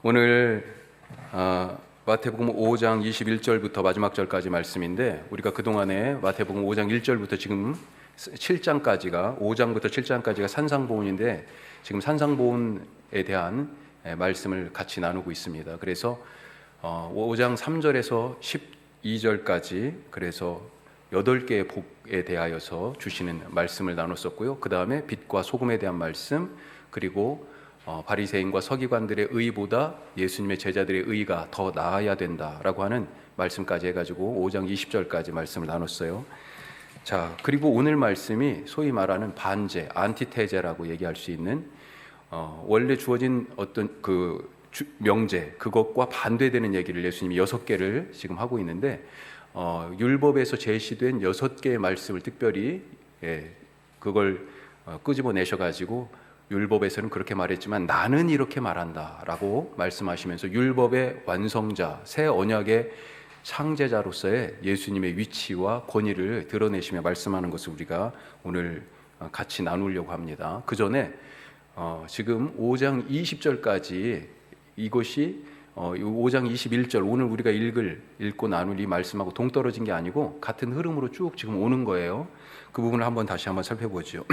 오늘 마태복음 5장 21절부터 마지막 절까지 말씀인데, 우리가 그동안에 마태복음 5장 1절부터 지금 7장까지가 5장부터 7장까지가 산상보훈인데, 지금 산상보훈에 대한 말씀을 같이 나누고 있습니다. 그래서 5장 3절에서 12절까지 그래서 8개의 복에 대하여서 주시는 말씀을 나눴었고요. 그 다음에 빛과 소금에 대한 말씀, 그리고 바리새인과 서기관들의 의보다 예수님의 제자들의 의가 더 나아야 된다라고 하는 말씀까지 해가지고 5장 20절까지 말씀을 나눴어요. 자, 그리고 오늘 말씀이 소위 말하는 반제, 안티테제라고 얘기할 수 있는 원래 주어진 어떤 명제, 그것과 반대되는 얘기를 예수님이 6개를 지금 하고 있는데, 율법에서 제시된 6개의 말씀을 특별히 그걸 끄집어내셔가지고 율법에서는 그렇게 말했지만 나는 이렇게 말한다라고 말씀하시면서 율법의 완성자, 새 언약의 창제자로서의 예수님의 위치와 권위를 드러내시며 말씀하는 것을 우리가 오늘 같이 나누려고 합니다. 그 전에 지금 5장 20절까지 이것이 5장 21절 오늘 우리가 읽고 나눌 이 말씀하고 동떨어진 게 아니고 같은 흐름으로 쭉 지금 오는 거예요. 그 부분을 다시 한번 살펴보죠.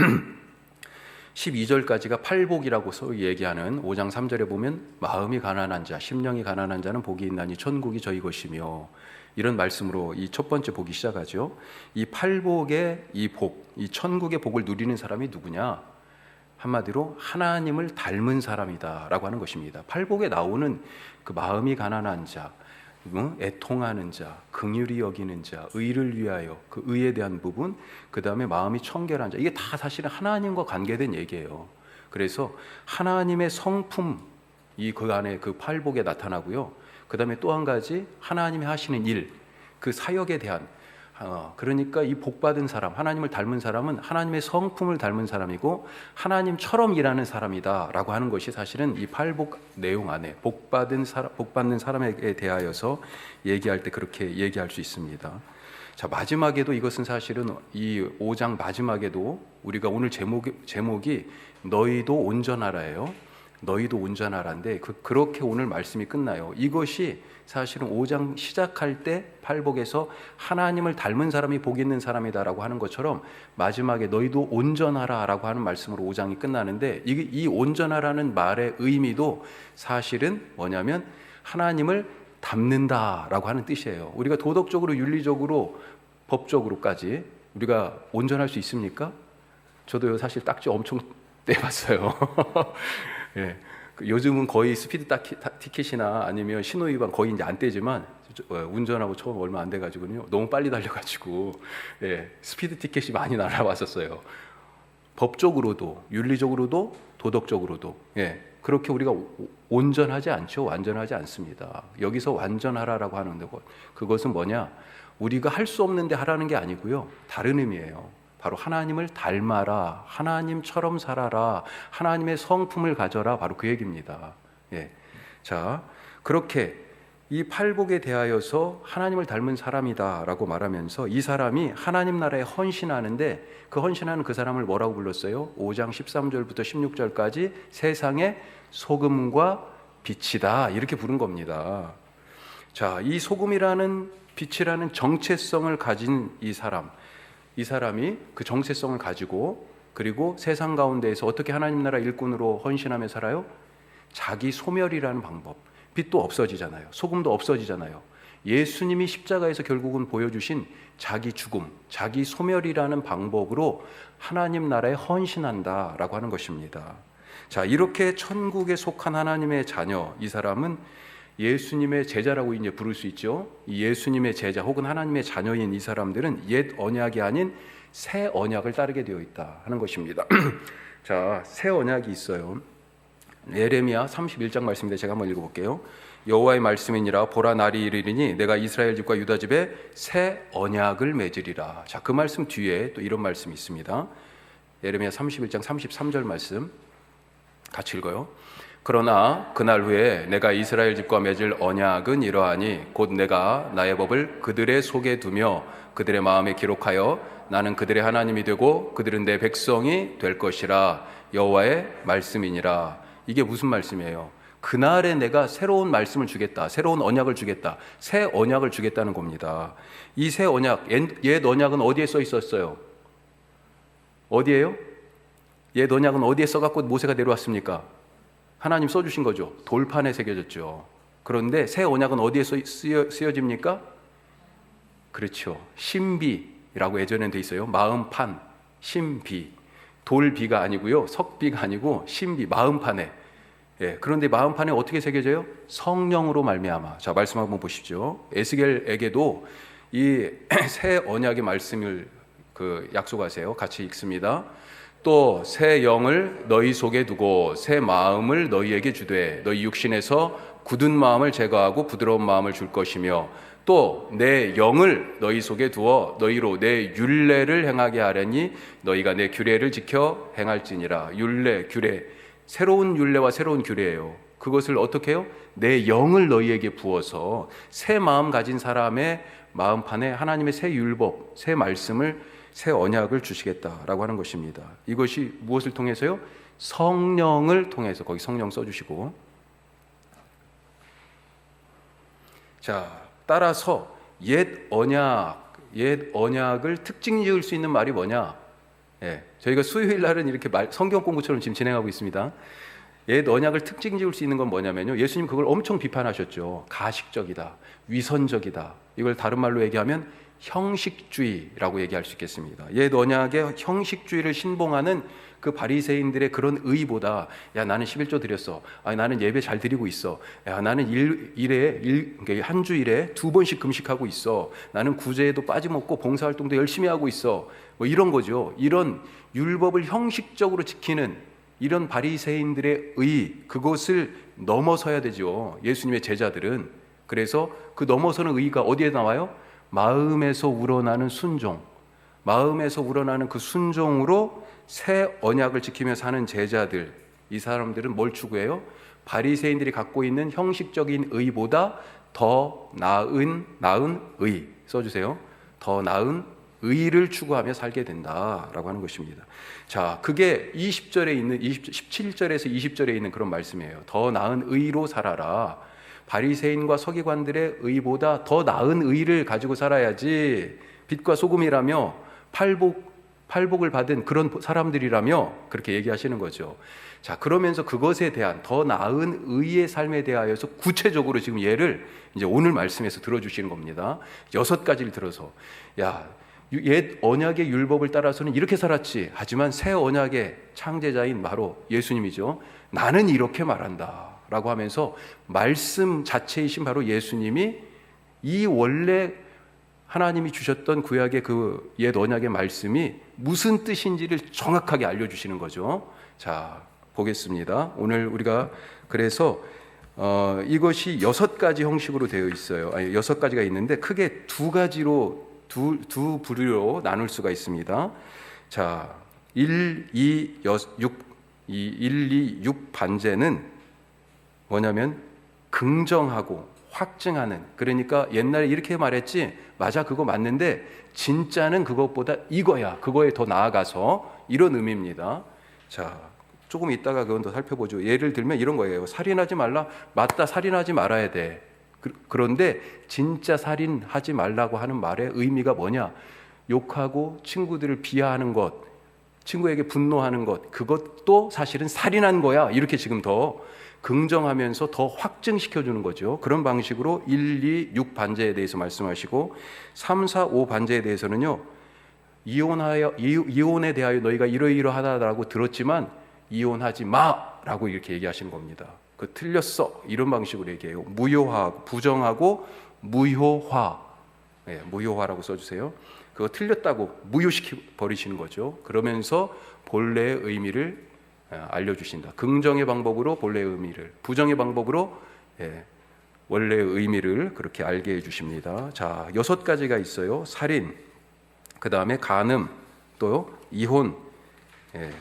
12절까지가 팔복이라고 소위 얘기하는 5장 3절에 보면 마음이 가난한 자, 심령이 가난한 자는 복이 있나니 천국이 저희 것이며, 이런 말씀으로 이 첫 번째 복이 시작하죠. 이 팔복의 이 복, 이 천국의 복을 누리는 사람이 누구냐? 한마디로 하나님을 닮은 사람이다 라고 하는 것입니다. 팔복에 나오는 그 마음이 가난한 자, 애통하는 자, 긍휼히 여기는 자, 의를 위하여 그 의에 대한 부분, 그 다음에 마음이 청결한 자, 이게 다 사실은 하나님과 관계된 얘기예요. 그래서 하나님의 성품이 그 안에 그 팔복에 나타나고요. 그 다음에 또 한 가지 하나님이 하시는 일, 그 사역에 대한 그러니까 이 복받은 사람, 하나님을 닮은 사람은 하나님의 성품을 닮은 사람이고 하나님처럼 일하는 사람이다 라고 하는 것이 사실은 이 팔복 내용 안에 복받는 사람에게 대하여서 얘기할 때 그렇게 얘기할 수 있습니다. 자, 마지막에도 이것은 사실은 이 5장 마지막에도 우리가 오늘 제목이 너희도 온전하라예요. 너희도 온전하라인데 그렇게 오늘 말씀이 끝나요. 이것이 사실은 5장 시작할 때 팔복에서 하나님을 닮은 사람이 복 있는 사람이다라고 하는 것처럼 마지막에 너희도 온전하라라고 하는 말씀으로 5장이 끝나는데, 이 온전하라는 말의 의미도 사실은 뭐냐면 하나님을 닮는다라고 하는 뜻이에요. 우리가 도덕적으로, 윤리적으로, 법적으로까지 우리가 온전할 수 있습니까? 저도 사실 딱지 엄청 떼봤어요. 예, 요즘은 거의 스피드 티켓이나 아니면 신호위반 거의 이제 안 떼지만 운전하고 처음 얼마 안 돼가지고요, 너무 빨리 달려가지고 스피드 티켓이 많이 날아왔었어요. 법적으로도, 윤리적으로도, 도덕적으로도 그렇게 우리가 온전하지 않죠. 완전하지 않습니다. 여기서 완전하라라고 하는데 그것은 뭐냐? 우리가 할 수 없는데 하라는 게 아니고요, 다른 의미예요. 바로 하나님을 닮아라, 하나님처럼 살아라, 하나님의 성품을 가져라, 바로 그 얘기입니다. 자, 그렇게 이 팔복에 대하여서 하나님을 닮은 사람이다라고 말하면서 이 사람이 하나님 나라에 헌신하는데, 그 헌신하는 그 사람을 뭐라고 불렀어요? 5장 13절부터 16절까지 세상의 소금과 빛이다, 이렇게 부른 겁니다. 자, 이 소금이라는 빛이라는 정체성을 가진 이 사람이 그 정체성을 가지고, 그리고 세상 가운데에서 어떻게 하나님 나라 일꾼으로 헌신하며 살아요? 자기 소멸이라는 방법. 빛도 없어지잖아요. 소금도 없어지잖아요. 예수님이 십자가에서 결국은 보여주신 자기 죽음, 자기 소멸이라는 방법으로 하나님 나라에 헌신한다라고 하는 것입니다. 자, 이렇게 천국에 속한 하나님의 자녀, 이 사람은 예수님의 제자라고 이제 부를 수 있죠. 이 예수님의 제자 혹은 하나님의 자녀인 이 사람들은 옛 언약이 아닌 새 언약을 따르게 되어 있다 하는 것입니다. 자, 새 언약이 있어요. 예레미야 31장 말씀인데 제가 한번 읽어볼게요. 여호와의 말씀이니라, 보라 날이 이르리니 내가 이스라엘 집과 유다 집에 새 언약을 맺으리라. 자, 그 말씀 뒤에 또 이런 말씀이 있습니다. 예레미야 31장 33절 말씀 같이 읽어요. 그러나 그날 후에 내가 이스라엘 집과 맺을 언약은 이러하니 곧 내가 나의 법을 그들의 속에 두며 그들의 마음에 기록하여 나는 그들의 하나님이 되고 그들은 내 백성이 될 것이라. 여호와의 말씀이니라. 이게 무슨 말씀이에요? 그날에 내가 새로운 말씀을 주겠다, 새로운 언약을 주겠다, 새 언약을 주겠다는 겁니다. 이 새 언약, 옛 언약은 어디에 써 있었어요? 어디에요? 옛 언약은 어디에 써갖고 모세가 내려왔습니까? 하나님 써주신 거죠. 돌판에 새겨졌죠. 그런데 새 언약은 어디에 쓰여집니까? 그렇죠. 신비라고 예전엔 돼 있어요. 마음판, 신비. 돌비가 아니고요, 석비가 아니고 신비, 마음판에. 예, 그런데 마음판에 어떻게 새겨져요? 성령으로 말미암아. 자, 말씀 한번 보십시오. 에스겔에게도 이 새 언약의 말씀을 약속하세요. 같이 읽습니다. 또 새 영을 너희 속에 두고 새 마음을 너희에게 주되 너희 육신에서 굳은 마음을 제거하고 부드러운 마음을 줄 것이며 또 내 영을 너희 속에 두어 너희로 내 율례를 행하게 하려니 너희가 내 규례를 지켜 행할지니라. 율례, 규례, 새로운 율례와 새로운 규례예요. 그것을 어떻게 해요? 내 영을 너희에게 부어서 새 마음 가진 사람의 마음판에 하나님의 새 율법, 새 말씀을, 새 언약을 주시겠다라고 하는 것입니다. 이것이 무엇을 통해서요? 성령을 통해서. 거기 성령 써주시고. 자, 따라서 옛 언약을 특징 지을 수 있는 말이 뭐냐? 예, 저희가 수요일 날은 이렇게 성경 공부처럼 지금 진행하고 있습니다. 옛 언약을 특징 지을 수 있는 건 뭐냐면요, 예수님 그걸 엄청 비판하셨죠. 가식적이다, 위선적이다. 이걸 다른 말로 얘기하면 형식주의라고 얘기할 수 있겠습니다. 옛 언약의 형식주의를 신봉하는 그 바리새인들의 그런 의보다, 야, 나는 11조 드렸어, 나는 예배 잘 드리고 있어, 야, 나는 한 주일에 2번씩 금식하고 있어, 나는 구제에도 빠짐없고 봉사활동도 열심히 하고 있어, 뭐 이런 거죠. 이런 율법을 형식적으로 지키는 이런 바리새인들의 의, 그것을 넘어서야 되죠, 예수님의 제자들은. 그래서 그 넘어서는 의가 어디에 나와요? 마음에서 우러나는 순종, 마음에서 우러나는 그 순종으로 새 언약을 지키며 사는 제자들, 이 사람들은 뭘 추구해요? 바리새인들이 갖고 있는 형식적인 의보다 더 나은 의, 써주세요. 더 나은 의를 추구하며 살게 된다라고 하는 것입니다. 자, 그게 17절에서 20절에 있는 그런 말씀이에요. 더 나은 의로 살아라. 바리새인과 서기관들의 의보다 더 나은 의를 가지고 살아야지, 빛과 소금이라며 팔복을 받은 그런 사람들이라며 그렇게 얘기하시는 거죠. 자, 그러면서 그것에 대한 더 나은 의의 삶에 대하여서 구체적으로 지금 예를 이제 오늘 말씀에서 들어주시는 겁니다. 6가지를 들어서, 야, 옛 언약의 율법을 따라서는 이렇게 살았지, 하지만 새 언약의 창제자인 바로 예수님이죠. 나는 이렇게 말한다 라고 하면서 말씀 자체이신 바로 예수님이 이 원래 하나님이 주셨던 구약의 그 옛 언약의 말씀이 무슨 뜻인지를 정확하게 알려주시는 거죠. 자, 보겠습니다. 오늘 우리가 그래서 이것이 6가지 형식으로 되어 있어요. 6가지가 있는데 크게 두 부류로 나눌 수가 있습니다. 자, 1, 2, 6 반제는 뭐냐면 긍정하고 확증하는, 그러니까 옛날에 이렇게 말했지, 맞아, 그거 맞는데 진짜는 그것보다 이거야, 그거에 더 나아가서, 이런 의미입니다. 자, 조금 이따가 그건 더 살펴보죠. 예를 들면 이런 거예요. 살인하지 말라, 맞다, 살인하지 말아야 돼. 그런데 진짜 살인하지 말라고 하는 말의 의미가 뭐냐? 욕하고 친구들을 비하하는 것, 친구에게 분노하는 것, 그것도 사실은 살인한 거야, 이렇게 지금 더 긍정하면서 더 확증시켜주는 거죠. 그런 방식으로 1, 2, 6 반제에 대해서 말씀하시고, 3, 4, 5 반제에 대해서는요, 이혼에 대하여 너희가 이러이러하다라고 들었지만 이혼하지 마라고 이렇게 얘기하시는 겁니다. 그 틀렸어, 이런 방식으로 얘기해요. 무효화하고, 부정하고 무효화, 무효화라고 써주세요. 그거 틀렸다고 무효시켜 버리시는 거죠. 그러면서 본래의 의미를 알려주신다. 긍정의 방법으로 본래의 의미를, 부정의 방법으로 원래의 의미를 그렇게 알게 해주십니다. 자, 6가지가 있어요. 살인, 그 다음에 간음, 또 이혼,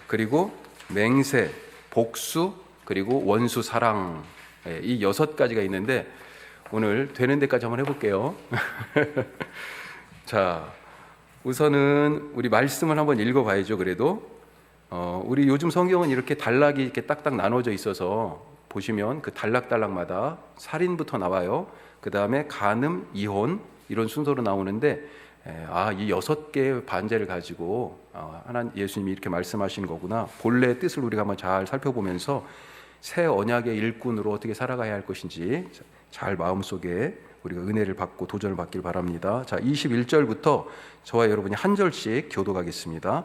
그리고 맹세, 복수, 그리고 원수 사랑, 이 6가지가 있는데 오늘 되는 데까지 한번 해볼게요. 자, 우선은 우리 말씀을 한번 읽어봐야죠. 그래도 우리 요즘 성경은 이렇게 단락이 이렇게 딱딱 나눠져 있어서 보시면 그 단락단락마다 살인부터 나와요. 그 다음에 간음, 이혼 이런 순서로 나오는데 이 6개의 반제를 가지고 하나님 예수님이 이렇게 말씀하신 거구나. 본래의 뜻을 우리가 한번 잘 살펴보면서 새 언약의 일꾼으로 어떻게 살아가야 할 것인지 잘 마음속에 우리가 은혜를 받고 도전을 받길 바랍니다. 자, 21절부터 저와 여러분이 한 절씩 교독하겠습니다.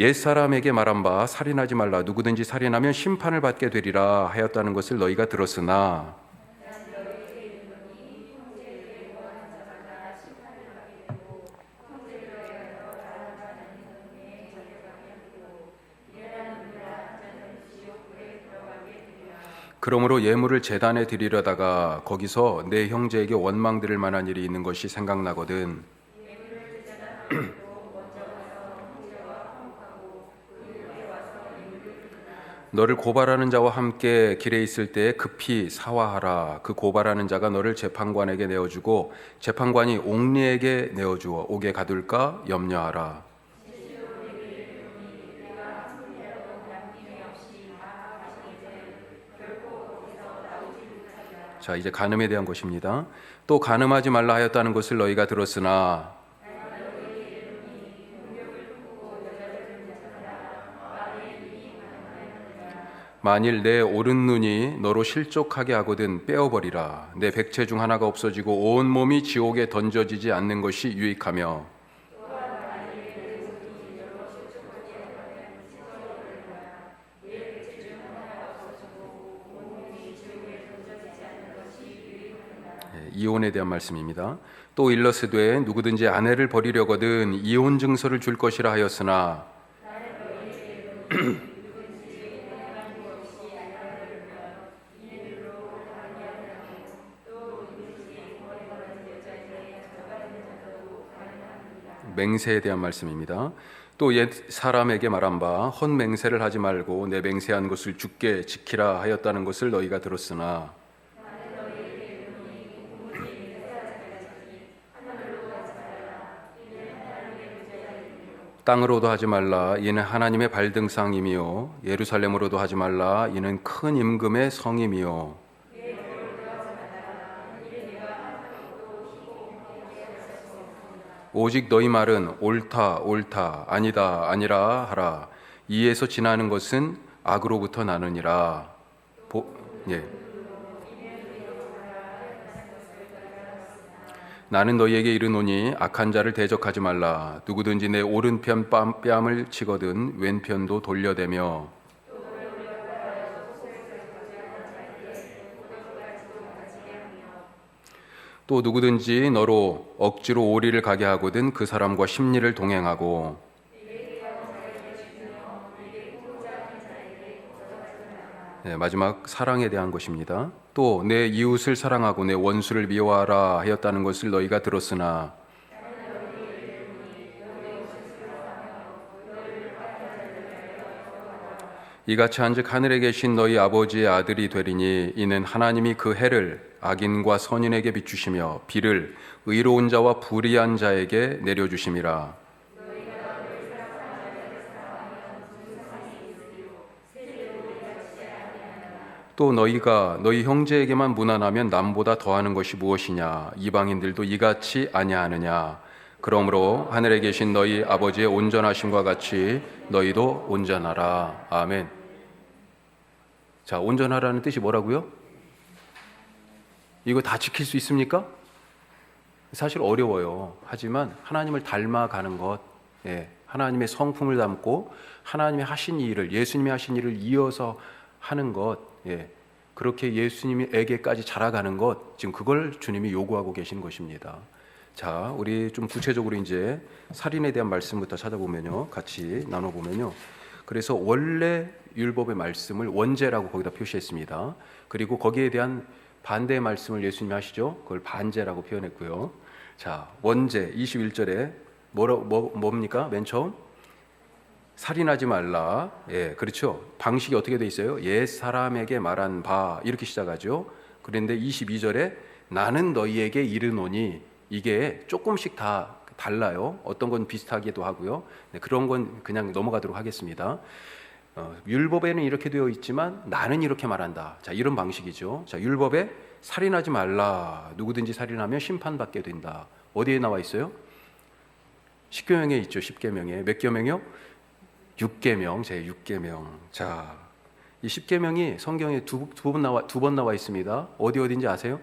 옛사람에게 말한 바 살인하지 말라. 누구든지 살인하면 심판을 받게 되리라 하였다는 것을 너희가 들었으나 그러므로 예물을 제단에 드리려다가 거기서 내 형제에게 원망 들을 만한 일이 있는 것이 생각나거든. 너를 고발하는 자와 함께 길에 있을 때에 급히 사화하라. 그 고발하는 자가 너를 재판관에게 내어주고 재판관이 옥리에게 내어주어 옥에 가둘까 염려하라. 자, 이제 간음에 대한 것입니다. 또 간음하지 말라 하였다는 것을 너희가 들었으나 만일 내 오른 눈이 너로 실족하게 하거든 빼어버리라. 내 백체 중 하나가 없어지고 온 몸이 지옥에 던져지지 않는 것이 유익하며 이혼에 대한 말씀입니다. 또 일러스되 누구든지 아내를 버리려거든 이혼 증서를 줄 것이라 하였으나 맹세에 대한 말씀입니다. 또 옛 사람에게 말한 바 헛맹세를 하지 말고 내 맹세한 것을 주께 지키라 하였다는 것을 너희가 들었으나 땅으로도 하지 말라 이는 하나님의 발등상이며 예루살렘으로도 하지 말라 이는 큰 임금의 성이며 오직 너희 말은 옳다 옳다 아니다 아니라 하라. 이에서 지나는 것은 악으로부터 나느니라. 나는 너희에게 이르노니 악한 자를 대적하지 말라. 누구든지 내 오른편 뺨을 치거든 왼편도 돌려대며 또 누구든지 너로 억지로 오리를 가게 하거든 그 사람과 심리를 동행하고 마지막 사랑에 대한 것입니다. 또 내 이웃을 사랑하고 내 원수를 미워하라 하였다는 것을 너희가 들었으나 이같이 한즉 하늘에 계신 너희 아버지의 아들이 되리니 이는 하나님이 그 해를 악인과 선인에게 비추시며 비를 의로운 자와 불의한 자에게 내려주심이라. 또 너희가 너희 형제에게만 무난하면 남보다 더하는 것이 무엇이냐? 이방인들도 이같이 아니하느냐? 그러므로 하늘에 계신 너희 아버지의 온전하심과 같이 너희도 온전하라. 아멘. 자, 온전하라는 뜻이 뭐라고요? 이거 다 지킬 수 있습니까? 사실 어려워요. 하지만 하나님을 닮아가는 것, 하나님의 성품을 담고 하나님이 하신 일을, 예수님이 하신 일을 이어서 하는 것, 그렇게 예수님에게까지 자라가는 것, 지금 그걸 주님이 요구하고 계신 것입니다. 자, 우리 좀 구체적으로 이제 살인에 대한 말씀부터 찾아보면요, 같이 나눠보면요. 그래서 원래 율법의 말씀을 원죄라고 거기다 표시했습니다. 그리고 거기에 대한 반대의 말씀을 예수님이 하시죠. 그걸 반죄라고 표현했고요. 자, 원죄 21절에 뭡니까? 맨 처음 살인하지 말라. 그렇죠. 방식이 어떻게 돼 있어요? 옛 사람에게 말한 바 이렇게 시작하죠. 그런데 22절에 나는 너희에게 이르노니 이게 조금씩 다 달라요. 어떤 건 비슷하기도 하고요. 그런 건 그냥 넘어가도록 하겠습니다. 율법에는 이렇게 되어 있지만 나는 이렇게 말한다. 자, 이런 방식이죠. 자, 율법에 살인하지 말라. 누구든지 살인하면 심판받게 된다. 어디에 나와 있어요? 십계명에 있죠. 십계명에 몇 계명이요? 6계명, 제 6계명. 자, 이 십계명이 성경에 두 번 나와 있습니다. 어딘지 아세요?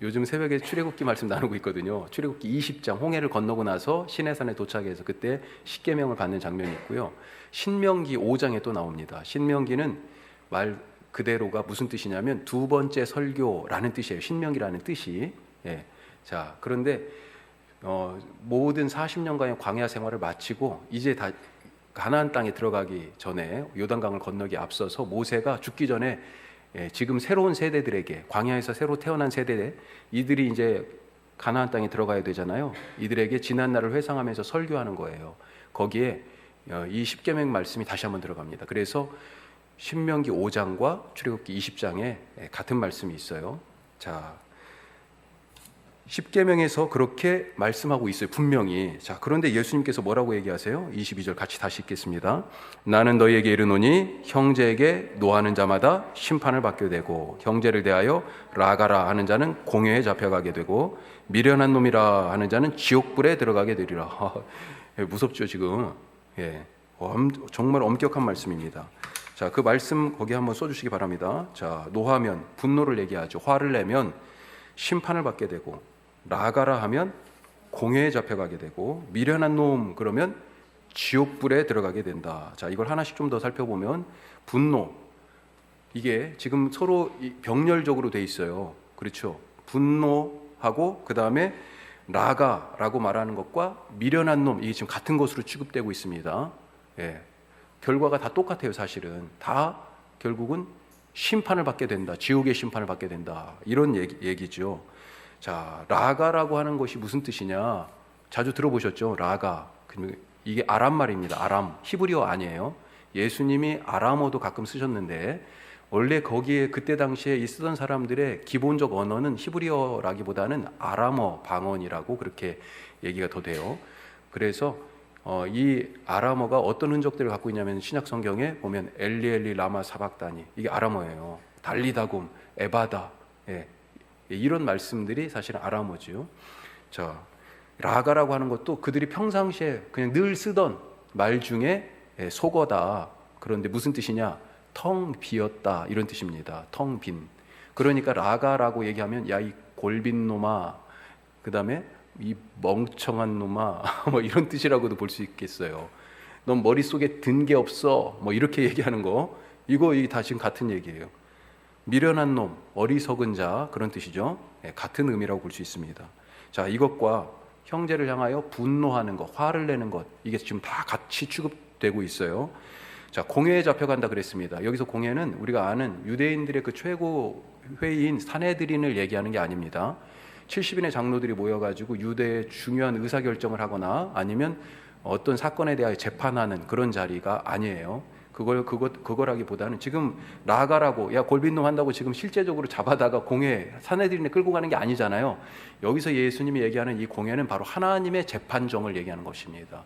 요즘 새벽에 출애굽기 말씀 나누고 있거든요. 출애굽기 20장 홍해를 건너고 나서 시내산에 도착해서 그때 십계명을 받는 장면이 있고요. 신명기 5장에 또 나옵니다. 신명기는 말 그대로가 무슨 뜻이냐면 두 번째 설교라는 뜻이에요. 신명기라는 뜻이. 예. 자, 그런데 모든 40년간의 광야 생활을 마치고 이제 다 가나안 땅에 들어가기 전에 요단강을 건너기 앞서서 모세가 죽기 전에 지금 새로운 세대들에게 광야에서 새로 태어난 세대 이들이 이제 가나안 땅에 들어가야 되잖아요. 이들에게 지난 날을 회상하면서 설교하는 거예요. 거기에 이 십계명 말씀이 다시 한번 들어갑니다. 그래서 신명기 5장과 출애굽기 20장에 같은 말씀이 있어요. 자, 십계명에서 그렇게 말씀하고 있어요. 분명히. 자, 그런데 예수님께서 뭐라고 얘기하세요? 22절 같이 다시 읽겠습니다. 나는 너희에게 이르노니 형제에게 노하는 자마다 심판을 받게 되고 형제를 대하여 라가라 하는 자는 공회에 잡혀가게 되고 미련한 놈이라 하는 자는 지옥불에 들어가게 되리라. 무섭죠 지금. 예, 정말 엄격한 말씀입니다. 자, 그 말씀 거기 한번 써주시기 바랍니다. 자, 노하면 분노를 얘기하죠. 화를 내면 심판을 받게 되고 라가라 하면 공회에 잡혀가게 되고 미련한 놈 그러면 지옥불에 들어가게 된다. 자, 이걸 하나씩 좀 더 살펴보면 분노 이게 지금 서로 병렬적으로 돼 있어요. 그렇죠? 분노하고 그 다음에 라가라고 말하는 것과 미련한 놈 이게 지금 같은 것으로 취급되고 있습니다. 예, 결과가 다 똑같아요. 사실은 다 결국은 심판을 받게 된다. 지옥의 심판을 받게 된다. 이런 얘기죠. 자, 라가라고 하는 것이 무슨 뜻이냐? 자주 들어보셨죠? 라가. 이게 아람 말입니다. 아람. 히브리어 아니에요. 예수님이 아람어도 가끔 쓰셨는데 원래 거기에 그때 당시에 이 쓰던 사람들의 기본적 언어는 히브리어라기보다는 아람어 방언이라고 그렇게 얘기가 더 돼요. 그래서 이 아람어가 어떤 흔적들을 갖고 있냐면 신약 성경에 보면 엘리 라마 사박다니 이게 아람어예요. 달리다굼, 에바다, 예, 이런 말씀들이 사실은 아람어죠. 자, 라가라고 하는 것도 그들이 평상시에 그냥 늘 쓰던 말 중에 속어다. 그런데 무슨 뜻이냐? 텅 비었다 이런 뜻입니다. 텅 빈. 그러니까 라가라고 얘기하면 야 이 골빈 놈아, 그 다음에 이 멍청한 놈아 뭐 이런 뜻이라고도 볼 수 있겠어요. 넌 머릿속에 든 게 없어 뭐 이렇게 얘기하는 거 이거 다 지금 같은 얘기예요. 미련한 놈, 어리석은 자 그런 뜻이죠. 같은 의미라고 볼 수 있습니다. 자, 이것과 형제를 향하여 분노하는 것, 화를 내는 것 이게 지금 다 같이 취급되고 있어요. 자, 공회에 잡혀간다 그랬습니다. 여기서 공회는 우리가 아는 유대인들의 그 최고 회의인 산헤드린을 얘기하는 게 아닙니다. 70인의 장로들이 모여가지고 유대의 중요한 의사결정을 하거나 아니면 어떤 사건에 대하여 재판하는 그런 자리가 아니에요. 그거라기보다는 지금 라가라고 야 골빈놈 한다고 지금 실제적으로 잡아다가 공회 산헤드린에 끌고 가는 게 아니잖아요. 여기서 예수님이 얘기하는 이 공회는 바로 하나님의 재판정을 얘기하는 것입니다.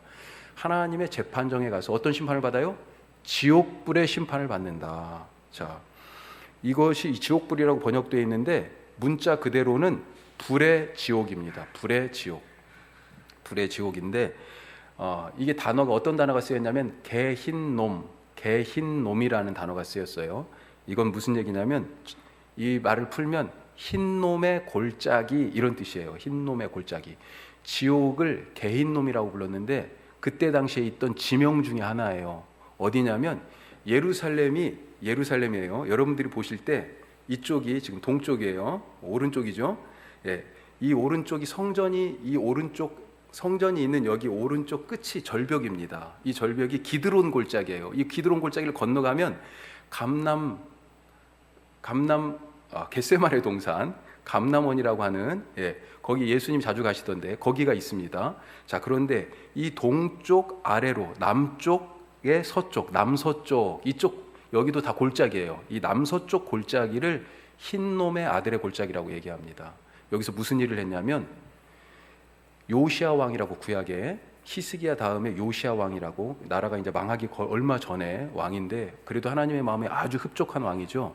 하나님의 재판정에 가서 어떤 심판을 받아요? 지옥불의 심판을 받는다. 자, 이것이 지옥불이라고 번역되어 있는데 문자 그대로는 불의 지옥입니다. 불의 지옥. 불의 지옥인데 이게 단어가 어떤 단어가 쓰였냐면 개흰놈이라는 단어가 쓰였어요. 이건 무슨 얘기냐면 이 말을 풀면 흰놈의 골짜기 이런 뜻이에요. 흰놈의 골짜기. 지옥을 개흰놈이라고 불렀는데 그때 당시에 있던 지명 중에 하나예요. 어디냐면 예루살렘이에요. 여러분들이 보실 때 이쪽이 지금 동쪽이에요. 오른쪽이죠. 예, 이 오른쪽이 성전이 있는 여기 오른쪽 끝이 절벽입니다. 이 절벽이 기드론 골짜기예요. 이 기드론 골짜기를 건너가면 겟세마네 동산 감람원이라고 하는 거기 예수님 자주 가시던데 거기가 있습니다. 자, 그런데 이 동쪽 아래로 남쪽의 서쪽, 남서쪽 이쪽 여기도 다 골짜기예요. 이 남서쪽 골짜기를 흰놈의 아들의 골짜기라고 얘기합니다. 여기서 무슨 일을 했냐면 요시야 왕이라고 구약에 히스기야 다음에 요시야 왕이라고, 나라가 이제 망하기 얼마 전에 왕인데 그래도 하나님의 마음에 아주 흡족한 왕이죠.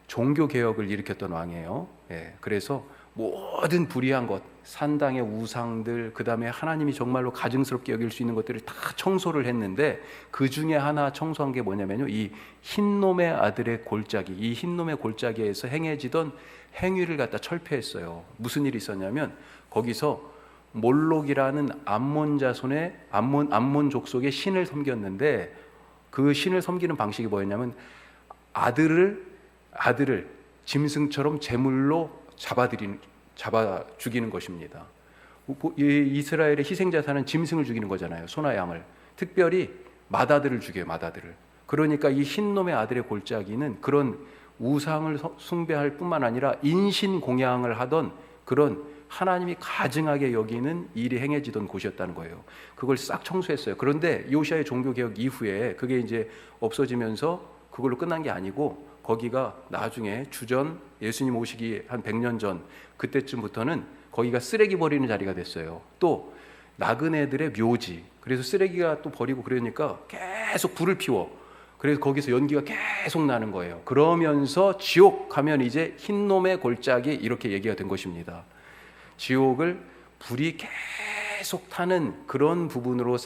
종교 개혁을 일으켰던 왕이에요. 예, 그래서 모든 불의한 것, 산당의 우상들, 그 다음에 하나님이 정말로 가증스럽게 여길 수 있는 것들을 다 청소를 했는데, 그 중에 하나 청소한 게 뭐냐면요, 이 흰놈의 아들의 골짜기, 이 흰놈의 골짜기에서 행해지던 행위를 갖다 철폐했어요. 무슨 일이 있었냐면, 거기서 몰록이라는 암몬 자손의 암몬 족속의 신을 섬겼는데, 그 신을 섬기는 방식이 뭐였냐면, 아들을 짐승처럼 제물로 잡아 죽이는 것입니다. 이스라엘의 희생자사는 짐승을 죽이는 거잖아요. 소나 양을. 특별히 맏아들을 죽여요. 맏아들을. 그러니까 이 흰놈의 아들의 골짜기는 그런 우상을 숭배할 뿐만 아니라 인신공양을 하던 그런 하나님이 가증하게 여기는 일이 행해지던 곳이었다는 거예요. 그걸 싹 청소했어요. 그런데 요시아의 종교개혁 이후에 그게 이제 없어지면서 그걸로 끝난 게 아니고, 거기가 나중에 주전 예수님 오시기 한 100년 전 그때쯤부터는 거기가 쓰레기 버리는 자리가 됐어요. 또 나그네들의 묘지. 그래서 쓰레기가 또 버리고 그러니까 계속 불을 피워. 그래서 거기서 연기가 계속 나는 거예요. 그러면서 지옥 하면 이제 흰놈의 골짜기 이렇게 얘기가 된 것입니다. 지옥을 불이 계속 타는 그런 부분으로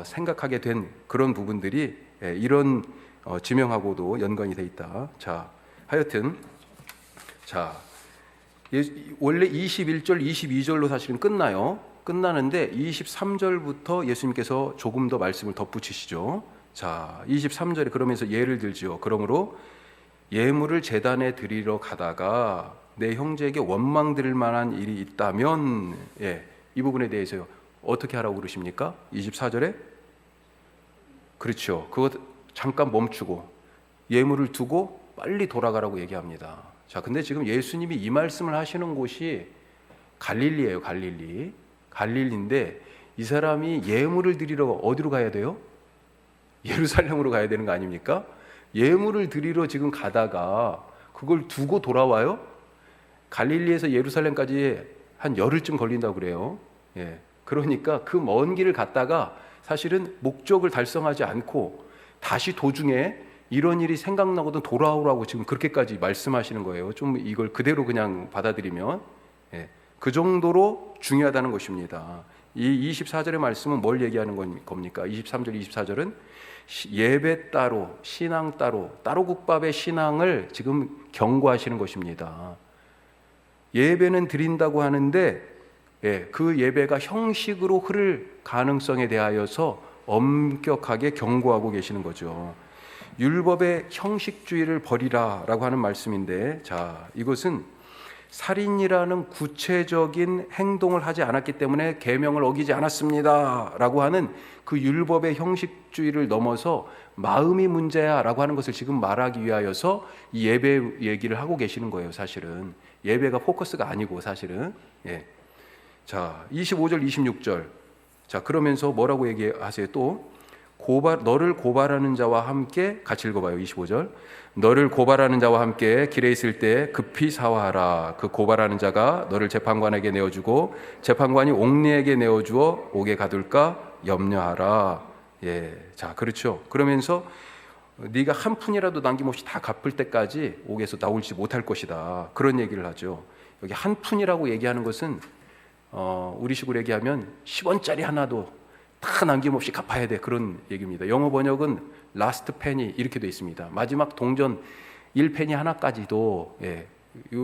생각하게 된 그런 부분들이 이런 지명하고도 연관이 돼 있다. 자, 하여튼 원래 21절, 22절로 사실은 끝나요. 끝나는데 23절부터 예수님께서 조금 더 말씀을 덧붙이시죠. 자, 23절에 그러면서 예를 들지요. 그러므로 예물을 제단에 드리러 가다가 내 형제에게 원망 드릴 만한 일이 있다면, 이 부분에 대해서 어떻게 하라고 그러십니까? 24절에 그렇죠. 그것 잠깐 멈추고 예물을 두고 빨리 돌아가라고 얘기합니다. 자, 근데 지금 예수님이 이 말씀을 하시는 곳이 갈릴리예요. 갈릴리인데 이 사람이 예물을 드리러 어디로 가야 돼요? 예루살렘으로 가야 되는 거 아닙니까? 예물을 드리러 지금 가다가 그걸 두고 돌아와요? 갈릴리에서 예루살렘까지 한 열흘쯤 걸린다고 그래요. 그러니까 그 먼 길을 갔다가 사실은 목적을 달성하지 않고 다시 도중에 이런 일이 생각나거든 돌아오라고 지금 그렇게까지 말씀하시는 거예요. 좀 이걸 그대로 그냥 받아들이면 그 정도로 중요하다는 것입니다. 이 24절의 말씀은 뭘 얘기하는 겁니까? 23절, 24절은 예배 따로, 신앙 따로 국밥의 신앙을 지금 경고하시는 것입니다. 예배는 드린다고 하는데 그 예배가 형식으로 흐를 가능성에 대하여서 엄격하게 경고하고 계시는 거죠. 율법의 형식주의를 버리라라고 하는 말씀인데, 자, 이것은 살인이라는 구체적인 행동을 하지 않았기 때문에 계명을 어기지 않았습니다라고 하는 그 율법의 형식주의를 넘어서 마음이 문제야라고 하는 것을 지금 말하기 위하여서 이 예배 얘기를 하고 계시는 거예요. 사실은 예배가 포커스가 아니고 사실은. 자, 25절, 26절. 자, 그러면서 뭐라고 얘기하세요? 또 너를 고발하는 자와 함께, 같이 읽어봐요. 25절. 너를 고발하는 자와 함께 길에 있을 때 급히 사화하라. 그 고발하는 자가 너를 재판관에게 내어주고 재판관이 옥리에게 내어주어 옥에 가둘까 염려하라. 자, 그렇죠. 그러면서 네가 한 푼이라도 남김없이 다 갚을 때까지 옥에서 나올지 못할 것이다. 그런 얘기를 하죠. 여기 한 푼이라고 얘기하는 것은 우리식으로 얘기하면 10원짜리 하나도 다 남김없이 갚아야 돼, 그런 얘기입니다. 영어 번역은 라스트 페니 이렇게 돼 있습니다. 마지막 동전 1페니 하나까지도.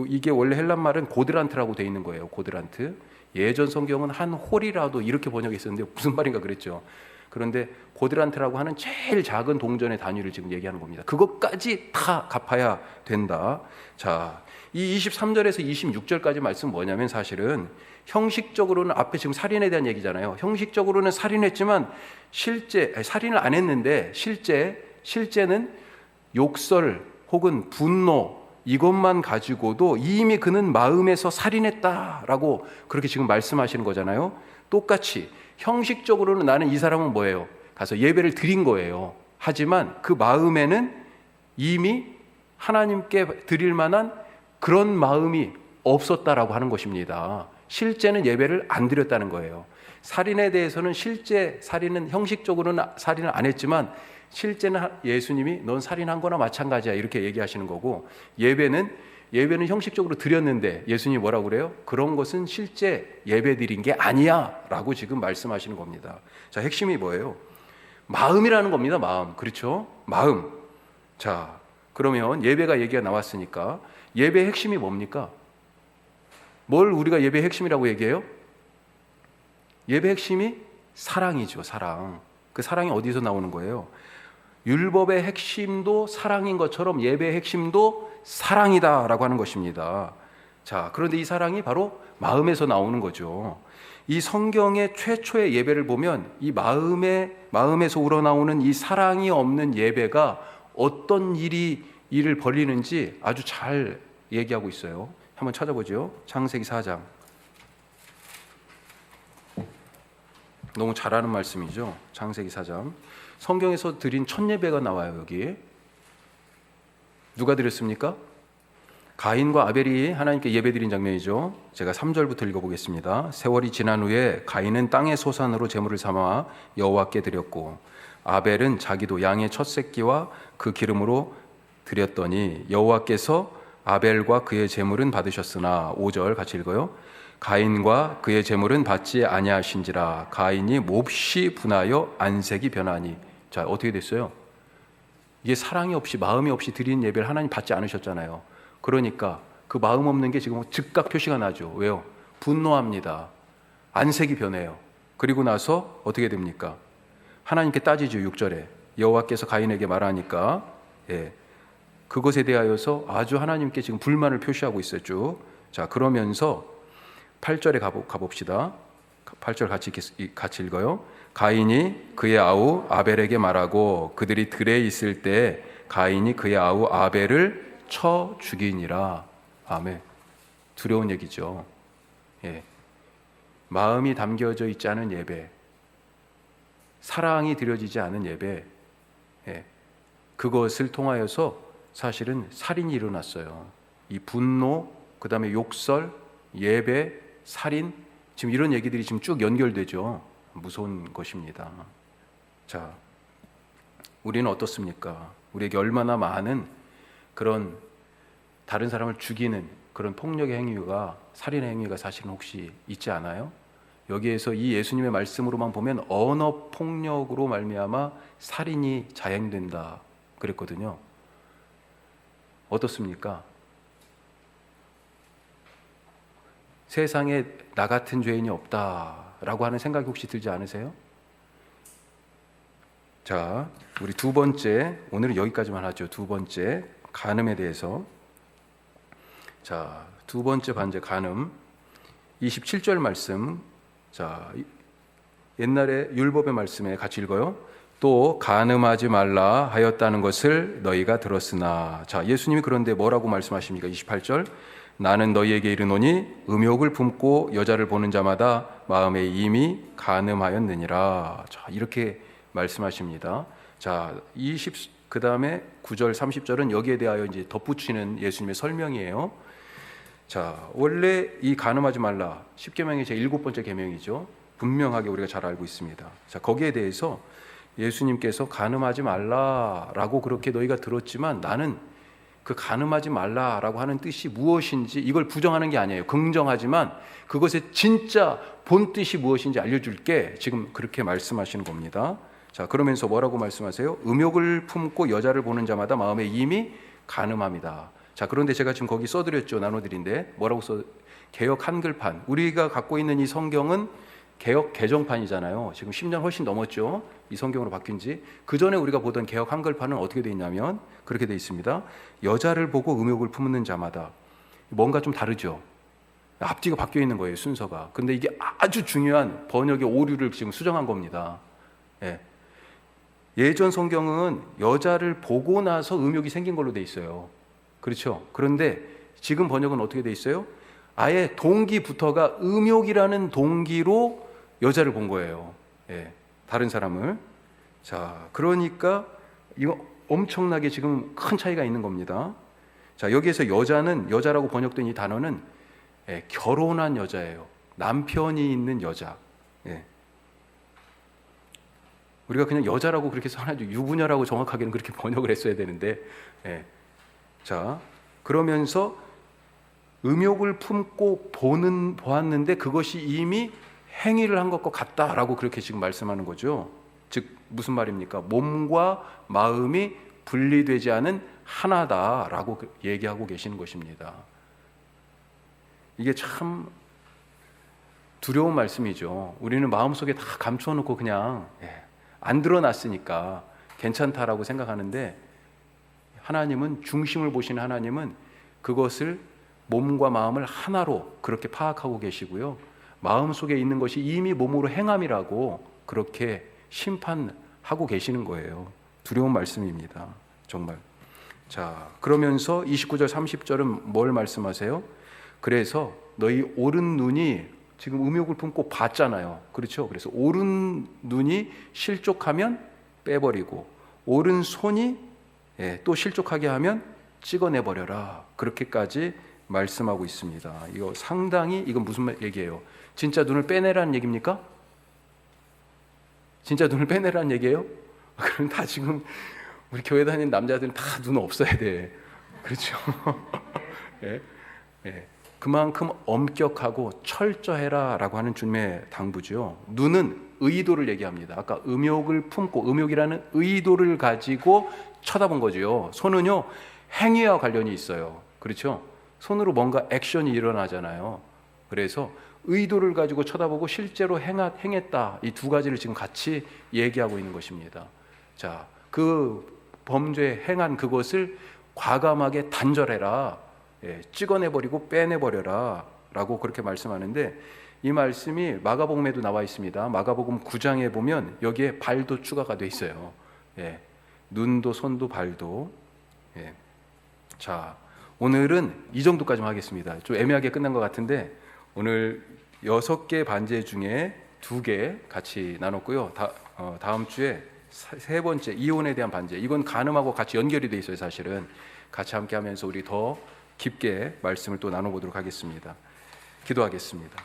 이게 원래 헬란 말은 고드란트라고 돼 있는 거예요. 고드란트. 예전 성경은 한 홀이라도 이렇게 번역했었는데 무슨 말인가 그랬죠. 그런데 고드란트라고 하는 제일 작은 동전의 단위를 지금 얘기하는 겁니다. 그것까지 다 갚아야 된다. 자, 이 23절에서 26절까지 말씀 뭐냐면 사실은 형식적으로는 앞에 지금 살인에 대한 얘기잖아요. 형식적으로는 살인했지만 살인을 안 했는데 실제는 욕설 혹은 분노 이것만 가지고도 이미 그는 마음에서 살인했다라고 그렇게 지금 말씀하시는 거잖아요. 똑같이 형식적으로는 나는 이 사람은 뭐예요? 가서 예배를 드린 거예요. 하지만 그 마음에는 이미 하나님께 드릴 만한 그런 마음이 없었다라고 하는 것입니다. 실제는 예배를 안 드렸다는 거예요. 살인에 대해서는 실제 살인은 형식적으로는 살인을 안 했지만 실제는 예수님이 넌 살인한 거나 마찬가지야 이렇게 얘기하시는 거고, 예배는 형식적으로 드렸는데 예수님이 뭐라고 그래요? 그런 것은 실제 예배 드린 게 아니야 라고 지금 말씀하시는 겁니다. 자, 핵심이 뭐예요? 마음이라는 겁니다. 마음. 그렇죠? 마음. 자, 그러면 예배가 얘기가 나왔으니까 예배의 핵심이 뭡니까? 뭘 우리가 예배의 핵심이라고 얘기해요? 예배의 핵심이 사랑이죠. 사랑. 그 사랑이 어디서 나오는 거예요? 율법의 핵심도 사랑인 것처럼 예배의 핵심도 사랑이다라고 하는 것입니다. 자, 그런데 이 사랑이 바로 마음에서 나오는 거죠. 이 성경의 최초의 예배를 보면 이 마음에서 우러나오는 이 사랑이 없는 예배가 어떤 일을 벌이는지 아주 잘 얘기하고 있어요. 한번 찾아보죠. 창세기 4장. 너무 잘하는 말씀이죠. 창세기 4장. 성경에서 드린 첫 예배가 나와요. 여기 누가 드렸습니까? 가인과 아벨이 하나님께 예배드린 장면이죠. 제가 3절부터 읽어보겠습니다. 세월이 지난 후에 가인은 땅의 소산으로 제물을 삼아 여호와께 드렸고 아벨은 자기도 양의 첫 새끼와 그 기름으로 드렸더니 여호와께서 아벨과 그의 제물은 받으셨으나 5절 같이 읽어요. 가인과 그의 제물은 받지 아니하신지라 가인이 몹시 분하여 안색이 변하니. 자, 어떻게 됐어요? 이게 사랑이 없이 마음이 없이 드린 예배를 하나님 받지 않으셨잖아요. 그러니까 그 마음 없는 게 지금 즉각 표시가 나죠. 왜요? 분노합니다. 안색이 변해요. 그리고 나서 어떻게 됩니까? 하나님께 따지죠. 6절에 여호와께서 가인에게 말하니까 그것에 대하여서 아주 하나님께 지금 불만을 표시하고 있었죠. 자, 그러면서 8절에 가봅시다. 8절 같이 읽어요. 가인이 그의 아우 아벨에게 말하고 그들이 들에 있을 때 가인이 그의 아우 아벨을 쳐 죽이니라. 아멘. 두려운 얘기죠. 마음이 담겨져 있지 않은 예배, 사랑이 드려지지 않은 예배, 그것을 통하여서 사실은 살인이 일어났어요. 이 분노, 그 다음에 욕설, 예배, 살인, 지금 이런 얘기들이 지금 쭉 연결되죠. 무서운 것입니다. 자, 우리는 어떻습니까? 우리에게 얼마나 많은 그런 다른 사람을 죽이는 그런 폭력의 행위가, 살인의 행위가 사실은 혹시 있지 않아요? 여기에서 이 예수님의 말씀으로만 보면 언어 폭력으로 말미암아 살인이 자행된다 그랬거든요. 어떻습니까? 세상에 나 같은 죄인이 없다라고 하는 생각이 혹시 들지 않으세요? 자, 우리 두 번째, 오늘은 여기까지만 하죠. 두 번째, 간음에 대해서. 자, 두 번째 반제 간음 27절 말씀. 자, 옛날에 율법의 말씀에 같이 읽어요. 또 간음하지 말라 하였다는 것을 너희가 들었으나. 자, 예수님이 그런데 뭐라고 말씀하십니까? 28절. 나는 너희에게 이르노니 음욕을 품고 여자를 보는 자마다 마음에 이미 간음하였느니라. 자, 이렇게 말씀하십니다. 자, 그 다음에 9절 30절은 여기에 대하여 이제 덧붙이는 예수님의 설명이에요. 자, 원래 이 간음하지 말라 10계명의 제 7번째 계명이죠. 분명하게 우리가 잘 알고 있습니다. 자, 거기에 대해서 예수님께서 간음하지 말라라고 그렇게 너희가 들었지만 나는 그 간음하지 말라라고 하는 뜻이 무엇인지 이걸 부정하는 게 아니에요. 긍정하지만 그것의 진짜 본 뜻이 무엇인지 알려줄게. 지금 그렇게 말씀하시는 겁니다. 자, 그러면서 뭐라고 말씀하세요? 음욕을 품고 여자를 보는 자마다 마음에 이미 간음합니다. 자, 그런데 제가 지금 거기 써드렸죠. 나눠드린데 뭐라고 개역 한글판. 우리가 갖고 있는 이 성경은 개역 개정판이잖아요. 지금 10년 훨씬 넘었죠. 이 성경으로 바뀐 지. 그 전에 우리가 보던 개역 한글판은 어떻게 되어 있냐면 그렇게 되어 있습니다. 여자를 보고 음욕을 품는 자마다. 뭔가 좀 다르죠. 앞뒤가 바뀌어 있는 거예요. 순서가. 근데 이게 아주 중요한 번역의 오류를 지금 수정한 겁니다. 예전 성경은 여자를 보고 나서 음욕이 생긴 걸로 되어 있어요. 그렇죠. 그런데 지금 번역은 어떻게 되어 있어요? 아예 동기부터가 음욕이라는 동기로 여자를 본 거예요. 다른 사람을. 자, 그러니까 이거 엄청나게 지금 큰 차이가 있는 겁니다. 자, 여기에서 여자라고 번역된 이 단어는 결혼한 여자예요. 남편이 있는 여자. 예. 우리가 그냥 여자라고 그렇게 써놔도 유부녀라고 정확하게는 그렇게 번역을 했어야 되는데, 예. 자, 그러면서 음욕을 품고 보았는데 그것이 이미 행위를 한 것과 같다라고 그렇게 지금 말씀하는 거죠. 즉 무슨 말입니까? 몸과 마음이 분리되지 않은 하나다라고 얘기하고 계시는 것입니다. 이게 참 두려운 말씀이죠. 우리는 마음속에 다 감춰놓고 그냥 안 드러났으니까 괜찮다라고 생각하는데, 하나님은, 중심을 보시는 하나님은 그것을, 몸과 마음을 하나로 그렇게 파악하고 계시고요, 마음속에 있는 것이 이미 몸으로 행함이라고 그렇게 심판하고 계시는 거예요. 두려운 말씀입니다, 정말. 자, 그러면서 29절 30절은 뭘 말씀하세요? 그래서 너희 오른 눈이, 지금 음욕을 품고 봤잖아요. 그렇죠? 그래서 오른 눈이 실족하면 빼버리고, 오른 손이 또 실족하게 하면 찍어내버려라. 그렇게까지 말씀하고 있습니다. 이거 상당히, 이건 무슨 얘기예요? 진짜 눈을 빼내라는 얘기입니까? 진짜 눈을 빼내라는 얘기예요? 그럼 다 지금 우리 교회 다니는 남자들은 다 눈 없어야 돼. 그렇죠? 예? 예. 그만큼 엄격하고 철저해라 라고 하는 주님의 당부죠. 눈은 의도를 얘기합니다. 아까 음욕을 품고, 음욕이라는 의도를 가지고 쳐다본 거죠. 손은요, 행위와 관련이 있어요. 그렇죠? 손으로 뭔가 액션이 일어나잖아요. 그래서 의도를 가지고 쳐다보고 실제로 행했다, 이 두 가지를 지금 같이 얘기하고 있는 것입니다. 자, 그 범죄 행한 그것을 과감하게 단절해라, 찍어내버리고 빼내버려라 라고 그렇게 말씀하는데, 이 말씀이 마가복음에도 나와 있습니다. 마가복음 9장에 보면 여기에 발도 추가가 돼 있어요. 눈도 손도 발도. 자, 오늘은 이 정도까지만 하겠습니다. 좀 애매하게 끝난 것 같은데, 오늘 6개 반제 중에 2개 같이 나눴고요. 다음 주에 세 번째, 이혼에 대한 반제, 이건 간음하고 같이 연결이 돼 있어요. 사실은 같이 함께 하면서 우리 더 깊게 말씀을 또 나눠보도록 하겠습니다. 기도하겠습니다.